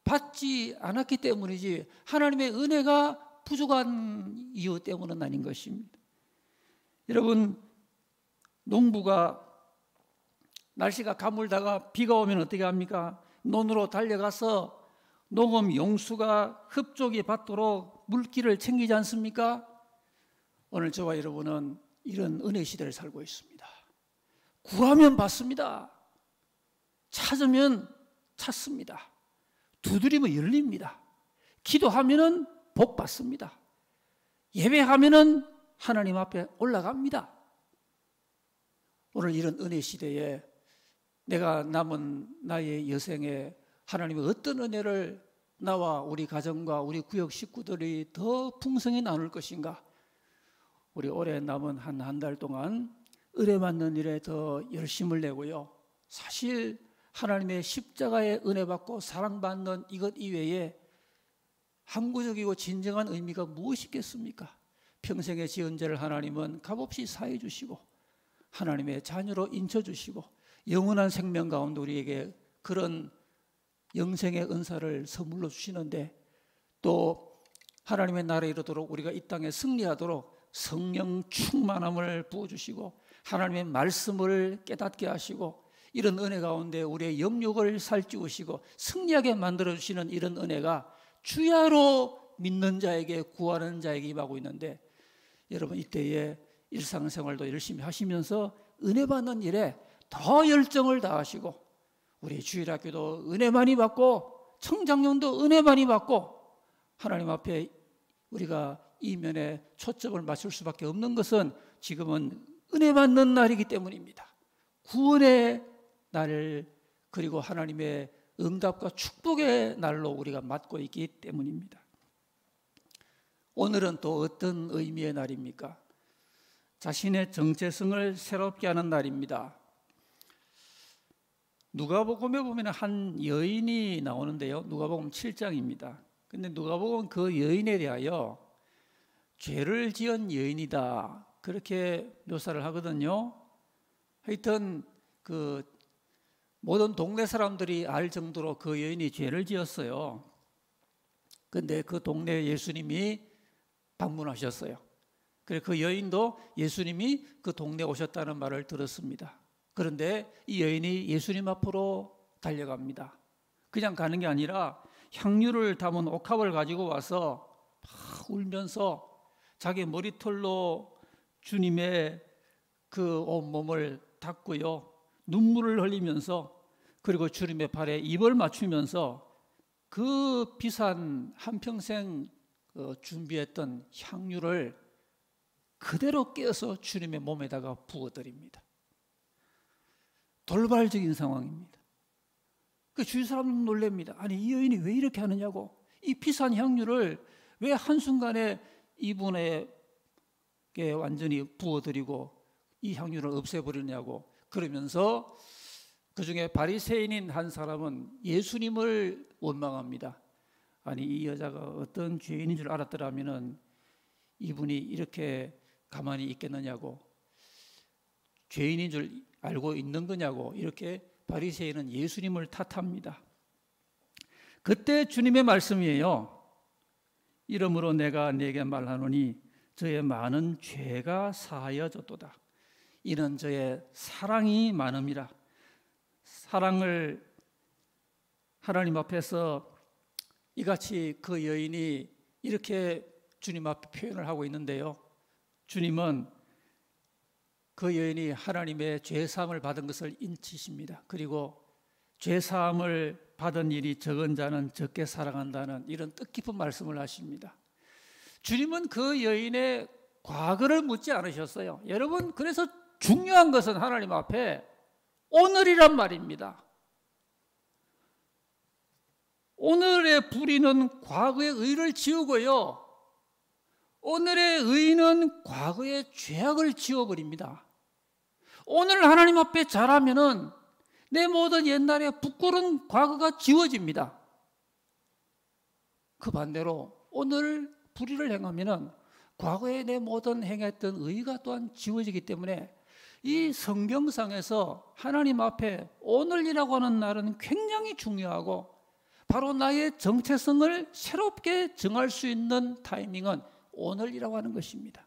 받지 않았기 때문이지 하나님의 은혜가 부족한 이유 때문은 아닌 것입니다. 여러분, 농부가 날씨가 가물다가 비가 오면 어떻게 합니까? 논으로 달려가서 농업 용수가 흡족이 받도록 물기를 챙기지 않습니까? 오늘 저와 여러분은 이런 은혜 시대를 살고 있습니다. 구하면 받습니다. 찾으면 찾습니다. 두드리면 열립니다. 기도하면은 복 받습니다. 예배하면은 하나님 앞에 올라갑니다. 오늘 이런 은혜 시대에 내가 남은 나의 여생에 하나님의 어떤 은혜를 나와 우리 가정과 우리 구역 식구들이 더 풍성히 나눌 것인가? 우리 올해 남은 한 달 동안 은혜 받는 일에 더 열심을 내고요. 사실 하나님의 십자가의 은혜 받고 사랑받는 이것 이외에 항구적이고 진정한 의미가 무엇이겠습니까? 평생의 지은 죄를 하나님은 값없이 사해 주시고 하나님의 자녀로 인쳐주시고 영원한 생명 가운데 우리에게 그런 영생의 은사를 선물로 주시는데 또 하나님의 나라에 이르도록 우리가 이 땅에 승리하도록 성령 충만함을 부어주시고 하나님의 말씀을 깨닫게 하시고 이런 은혜 가운데 우리의 영육을 살찌우시고 승리하게 만들어주시는 이런 은혜가 주야로 믿는 자에게 구하는 자에게 임하고 있는데 여러분 이때에 일상생활도 열심히 하시면서 은혜 받는 일에 더 열정을 다하시고 우리 주일학교도 은혜 많이 받고 청장년도 은혜 많이 받고 하나님 앞에 우리가 이면에 초점을 맞출 수밖에 없는 것은 지금은 은혜 받는 날이기 때문입니다. 구원의 날 그리고 하나님의 응답과 축복의 날로 우리가 맞고 있기 때문입니다. 오늘은 또 어떤 의미의 날입니까? 자신의 정체성을 새롭게 하는 날입니다. 누가복음에 보면 한 여인이 나오는데요. 누가복음 7장입니다. 근데 누가복음 그 여인에 대하여 죄를 지은 여인이다 그렇게 묘사를 하거든요. 하여튼 그 모든 동네 사람들이 알 정도로 그 여인이 죄를 지었어요. 근데 그 동네에 예수님이 방문하셨어요. 그래서 그 여인도 예수님이 그 동네에 오셨다는 말을 들었습니다. 그런데 이 여인이 예수님 앞으로 달려갑니다. 그냥 가는 게 아니라 향유를 담은 옥합을 가지고 와서 막 울면서 자기 머리털로 주님의 그 온몸을 닦고요. 눈물을 흘리면서 그리고 주님의 발에 입을 맞추면서 그 비싼 한평생 준비했던 향유를 그대로 깨어서 주님의 몸에다가 부어드립니다. 돌발적인 상황입니다. 그 주위 사람은 놀랍니다. 아니, 이 여인이 왜 이렇게 하느냐고. 이 비싼 향유를 왜 한순간에 이분에게 완전히 부어드리고 이 향유를 없애버리냐고. 그러면서 그 중에 바리새인인 한 사람은 예수님을 원망합니다. 아니, 이 여자가 어떤 죄인인 줄 알았더라면은 이분이 이렇게 가만히 있겠느냐고, 죄인인 줄 알고 있는 거냐고, 이렇게 바리새인은 예수님을 탓합니다. 그때 주님의 말씀이에요. 이러므로 내가 네게 말하노니 저의 많은 죄가 사하여졌도다. 이는 저의 사랑이 많음이라. 사랑을 하나님 앞에서 이같이 그 여인이 이렇게 주님 앞에 표현을 하고 있는데요. 주님은 그 여인이 하나님의 죄사함을 받은 것을 인치십니다. 그리고 죄사함을 받은 일이 적은 자는 적게 사랑한다는 이런 뜻깊은 말씀을 하십니다. 주님은 그 여인의 과거를 묻지 않으셨어요. 여러분, 그래서 중요한 것은 하나님 앞에 오늘이란 말입니다. 오늘의 불의는 과거의 의를 지우고요, 오늘의 의는 과거의 죄악을 지워버립니다. 오늘 하나님 앞에 잘하면은 내 모든 옛날의 부끄러운 과거가 지워집니다. 그 반대로 오늘 불의를 행하면은 과거에 내 모든 행했던 의가 또한 지워지기 때문에 이 성경상에서 하나님 앞에 오늘이라고 하는 날은 굉장히 중요하고, 바로 나의 정체성을 새롭게 정할 수 있는 타이밍은 오늘이라고 하는 것입니다.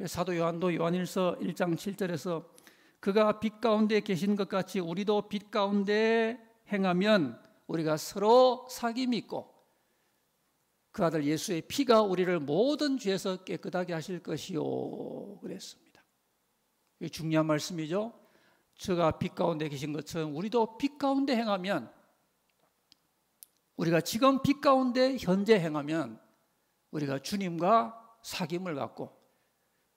사도 요한도 요한일서 1장 7절에서 그가 빛 가운데 계신 것 같이 우리도 빛 가운데 행하면 우리가 서로 사귐이 있고 그 아들 예수의 피가 우리를 모든 죄에서 깨끗하게 하실 것이요 그랬습니다. 이게 중요한 말씀이죠. 저가 빛 가운데 계신 것처럼 우리도 빛 가운데 행하면, 우리가 지금 빛 가운데 현재 행하면 우리가 주님과 사귐을 갖고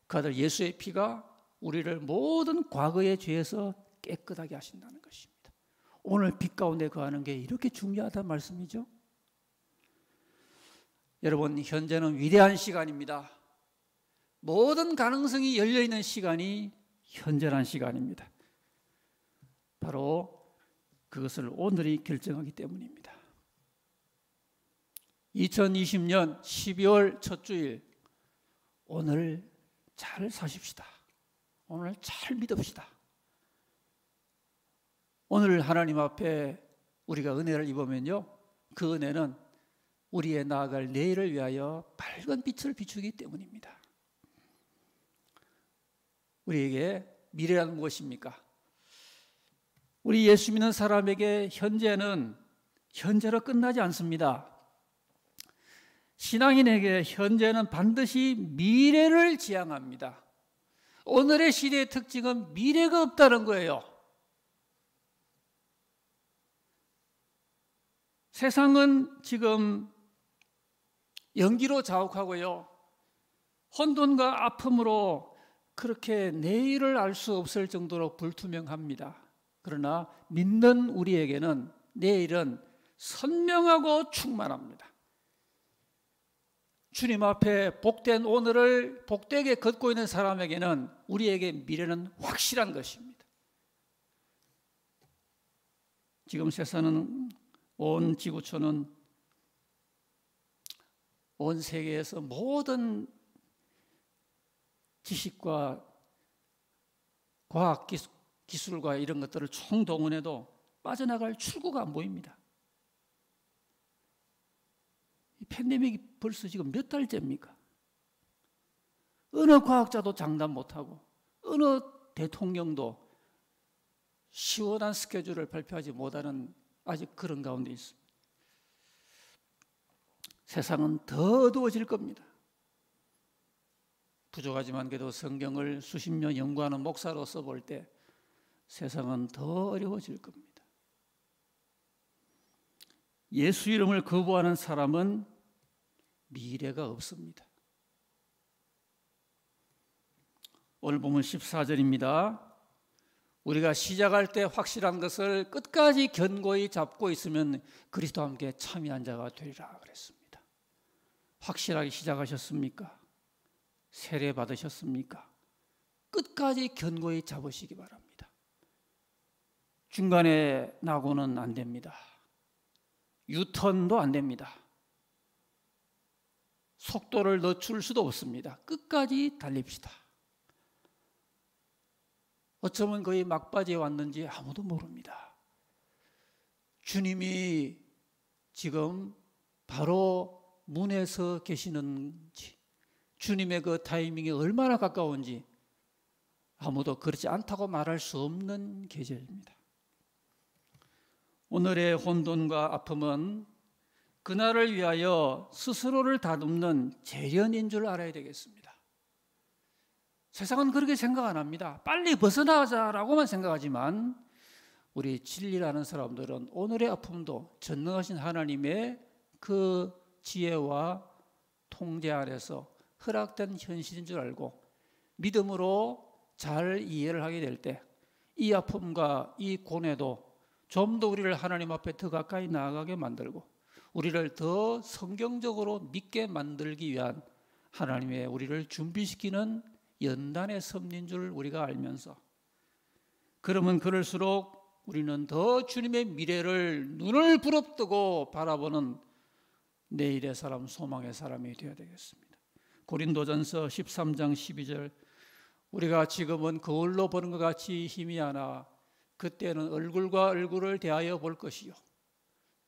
그 아들 예수의 피가 우리를 모든 과거의 죄에서 깨끗하게 하신다는 것입니다. 오늘 빛 가운데 거하는 게 이렇게 중요하다는 말씀이죠. 여러분, 현재는 위대한 시간입니다. 모든 가능성이 열려있는 시간이 현재란 시간입니다. 바로 그것을 오늘이 결정하기 때문입니다. 2020년 12월 첫 주일, 오늘 잘 사십시다. 오늘 잘 믿읍시다. 오늘 하나님 앞에 우리가 은혜를 입으면요, 그 은혜는 우리의 나아갈 내일을 위하여 밝은 빛을 비추기 때문입니다. 우리에게 미래란 무엇입니까? 우리 예수 믿는 사람에게 현재는 현재로 끝나지 않습니다. 신앙인에게 현재는 반드시 미래를 지향합니다. 오늘의 시대의 특징은 미래가 없다는 거예요. 세상은 지금 연기로 자욱하고요, 혼돈과 아픔으로 그렇게 내일을 알 수 없을 정도로 불투명합니다. 그러나 믿는 우리에게는 내일은 선명하고 충만합니다. 주님 앞에 복된 오늘을 복되게 걷고 있는 사람에게는 우리에게 미래는 확실한 것입니다. 지금 세상은, 온 지구촌은, 온 세계에서 모든 지식과 과학 기술과 이런 것들을 총동원해도 빠져나갈 출구가 안 보입니다. 이 팬데믹이 벌써 지금 몇 달째입니까? 어느 과학자도 장담 못하고 어느 대통령도 시원한 스케줄을 발표하지 못하는 아직 그런 가운데 있습니다. 세상은 더 어두워질 겁니다. 부족하지만 그래도 성경을 수십 년 연구하는 목사로서 볼 때 세상은 더 어려워질 겁니다. 예수 이름을 거부하는 사람은 미래가 없습니다. 오늘 보면 14절입니다. 우리가 시작할 때 확실한 것을 끝까지 견고히 잡고 있으면 그리스도와 함께 참여한 자가 되리라 그랬습니다. 확실하게 시작하셨습니까? 세례 받으셨습니까? 끝까지 견고히 잡으시기 바랍니다. 중간에 나고는 안 됩니다. 유턴도 안 됩니다. 속도를 늦출 수도 없습니다. 끝까지 달립시다. 어쩌면 거의 막바지에 왔는지 아무도 모릅니다. 주님이 지금 바로 문에 서 계시는지, 주님의 그 타이밍이 얼마나 가까운지 아무도 그렇지 않다고 말할 수 없는 계절입니다. 오늘의 혼돈과 아픔은 그날을 위하여 스스로를 다듬는 재련인 줄 알아야 되겠습니다. 세상은 그렇게 생각 안 합니다. 빨리 벗어나자라고만 생각하지만 우리 진리라는 사람들은 오늘의 아픔도 전능하신 하나님의 그 지혜와 통제 아래서 허락된 현실인 줄 알고 믿음으로 잘 이해를 하게 될 때 이 아픔과 이 고뇌도 좀 더 우리를 하나님 앞에 더 가까이 나아가게 만들고 우리를 더 성경적으로 믿게 만들기 위한 하나님의 우리를 준비시키는 연단의 섭리인 줄 우리가 알면서, 그러면 그럴수록 우리는 더 주님의 미래를 눈을 부릅뜨고 바라보는 내일의 사람, 소망의 사람이 되어야 되겠습니다. 고린도전서 13장 12절, 우리가 지금은 거울로 보는 것 같이 희미하나 그때는 얼굴과 얼굴을 대하여 볼 것이요,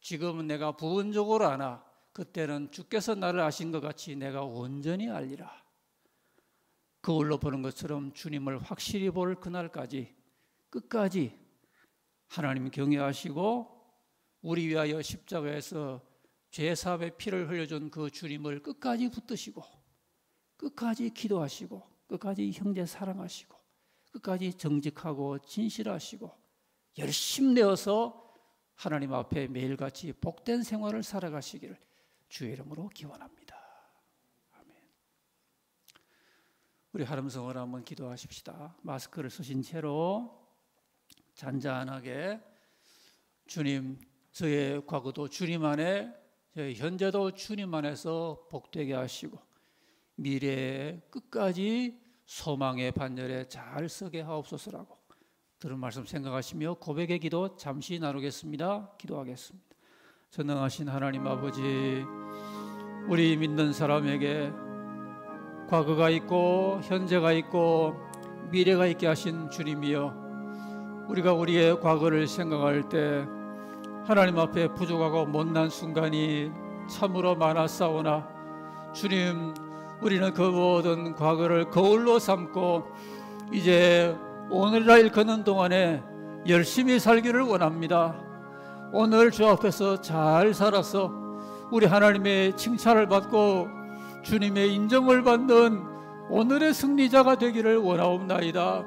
지금은 내가 부분적으로 아나 그때는 주께서 나를 아신 것 같이 내가 온전히 알리라. 거울로 보는 것처럼 주님을 확실히 볼 그날까지 끝까지 하나님 경외하시고 우리 위하여 십자가에서 죄사함의 피를 흘려준 그 주님을 끝까지 붙드시고 끝까지 기도하시고 끝까지 형제 사랑하시고 끝까지 정직하고 진실하시고 열심 내어서 하나님 앞에 매일같이 복된 생활을 살아가시기를 주의 이름으로 기원합니다. 우리 하름성을 한번 기도하십시다. 마스크를 쓰신 채로 잔잔하게, 주님, 저의 과거도 주님 안에, 저의 현재도 주님 안에서 복되게 하시고 미래에 끝까지 소망의 반열에 잘 서게 하옵소서라고 들은 말씀 생각하시며 고백의 기도 잠시 나누겠습니다. 기도하겠습니다. 전능하신 하나님 아버지, 우리 믿는 사람에게 과거가 있고 현재가 있고 미래가 있게 하신 주님이여, 우리가 우리의 과거를 생각할 때 하나님 앞에 부족하고 못난 순간이 참으로 많았사오나 주님, 우리는 그 모든 과거를 거울로 삼고 이제 오늘날 걷는 동안에 열심히 살기를 원합니다. 오늘 주 앞에서 잘 살아서 우리 하나님의 칭찬을 받고 주님의 인정을 받는 오늘의 승리자가 되기를 원하옵나이다.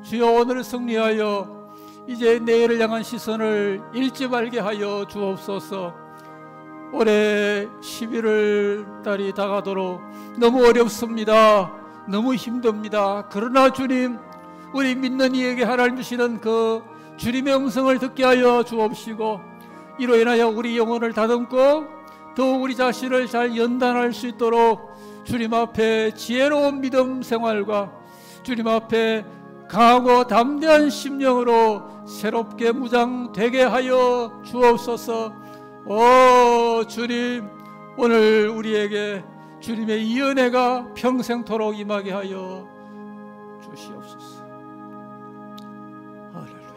주여, 오늘 승리하여 이제 내일을 향한 시선을 잃지 말게 하여 주옵소서. 올해 11월 달이 다가도록 너무 어렵습니다. 너무 힘듭니다. 그러나 주님, 우리 믿는 이에게 하나님 주시는 그 주님의 음성을 듣게 하여 주옵시고 이로 인하여 우리 영혼을 다듬고 더욱 우리 자신을 잘 연단할 수 있도록 주님 앞에 지혜로운 믿음 생활과 주님 앞에 강하고 담대한 심령으로 새롭게 무장되게 하여 주옵소서. 오 주님, 오늘 우리에게 주님의 이 은혜가 평생토록 임하게 하여 주시옵소서. 할렐루야.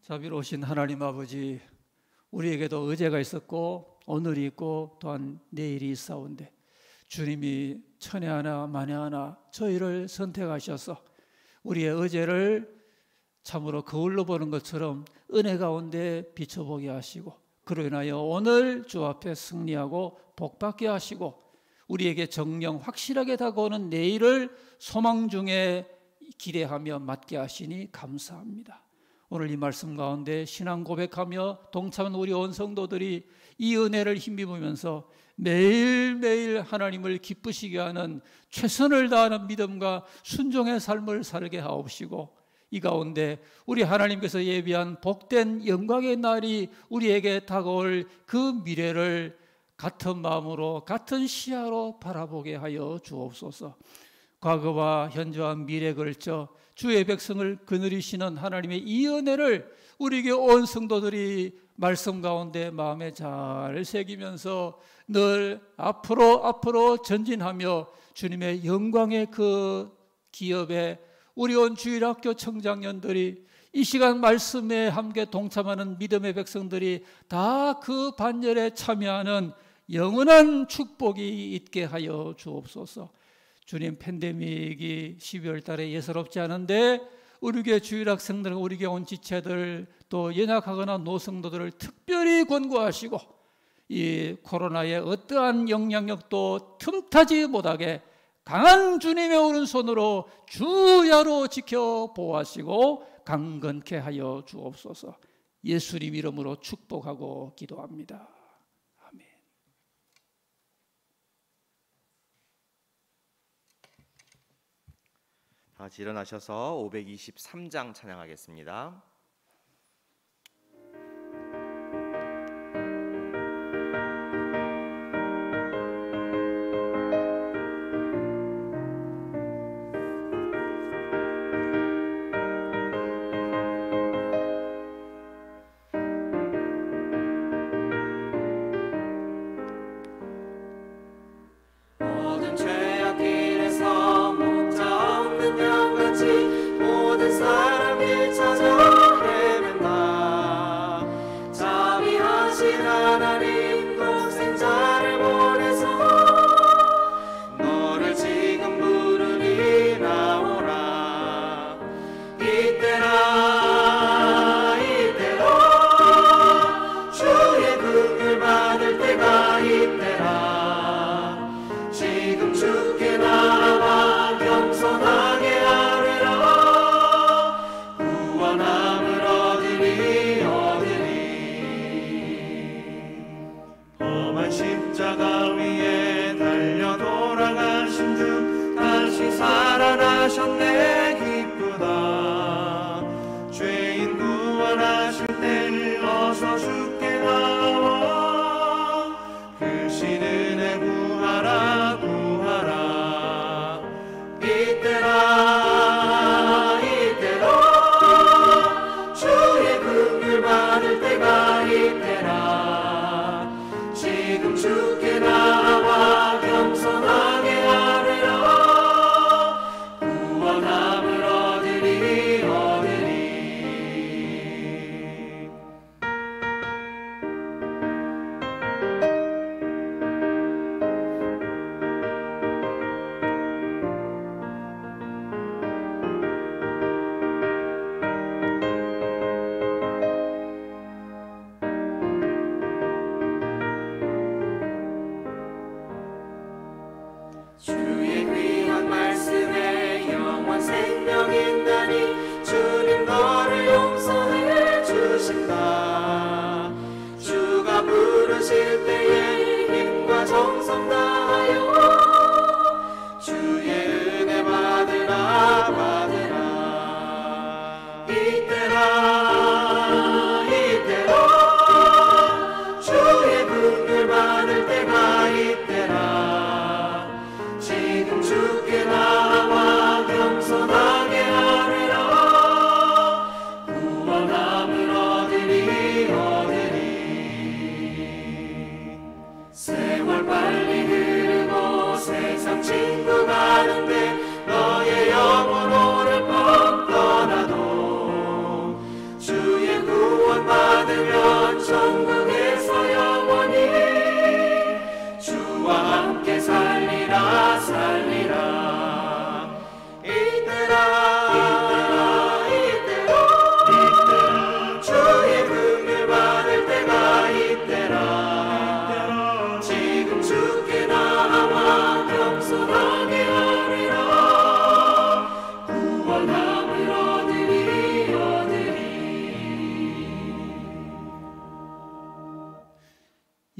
자비로우신 하나님 아버지, 우리에게도 어제가 있었고 오늘이 있고 또한 내일이 있사온데 주님이 천에 하나 만에 하나 저희를 선택하셔서 우리의 어제를 참으로 거울로 보는 것처럼 은혜 가운데 비춰보게 하시고 그로 인하여 오늘 주 앞에 승리하고 복받게 하시고 우리에게 정령 확실하게 다가오는 내일을 소망 중에 기대하며 맞게 하시니 감사합니다. 오늘 이 말씀 가운데 신앙 고백하며 동참한 우리 온 성도들이 이 은혜를 힘입으면서 매일매일 하나님을 기쁘시게 하는 최선을 다하는 믿음과 순종의 삶을 살게 하옵시고, 이 가운데 우리 하나님께서 예비한 복된 영광의 날이 우리에게 다가올 그 미래를 같은 마음으로 같은 시야로 바라보게 하여 주옵소서. 과거와 현재와 미래에 걸쳐 주의 백성을 거느리시는 하나님의 이 은혜를 우리에게 온 성도들이 말씀 가운데 마음에 잘 새기면서 늘 앞으로 전진하며 주님의 영광의 그 기업에 우리 온 주일학교 청장년들이 이 시간 말씀에 함께 동참하는 믿음의 백성들이 다 그 반열에 참여하는 영원한 축복이 있게 하여 주옵소서. 주님, 팬데믹이 12월 달에 예사롭지 않은데 우리 교회 주일학생들, 우리 교회 온 지체들, 또 연약하거나 노성도들을 특별히 권고하시고 이 코로나의 어떠한 영향력도 틈타지 못하게 강한 주님의 오른손으로 주야로 지켜 보호하시고 강건케 하여 주옵소서. 예수님 이름으로 축복하고 기도합니다. 아멘.
다 같이 일어나셔서 523장 찬양하겠습니다.
모든 죄악 길에서 목자 없는 양같이 모든 사람을 찾아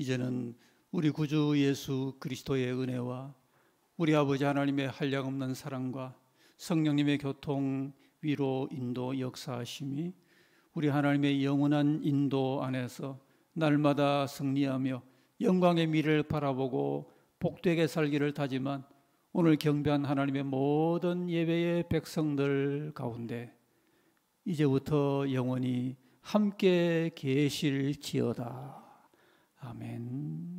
이제는 우리 구주 예수 그리스도의 은혜와 우리 아버지 하나님의 한량없는 사랑과 성령님의 교통, 위로, 인도, 역사하심이 우리 하나님의 영원한 인도 안에서 날마다 승리하며 영광의 미래를 바라보고 복되게 살기를 다짐한 오늘 경배한 하나님의 모든 예배의 백성들 가운데 이제부터 영원히 함께 계실지어다. 아멘.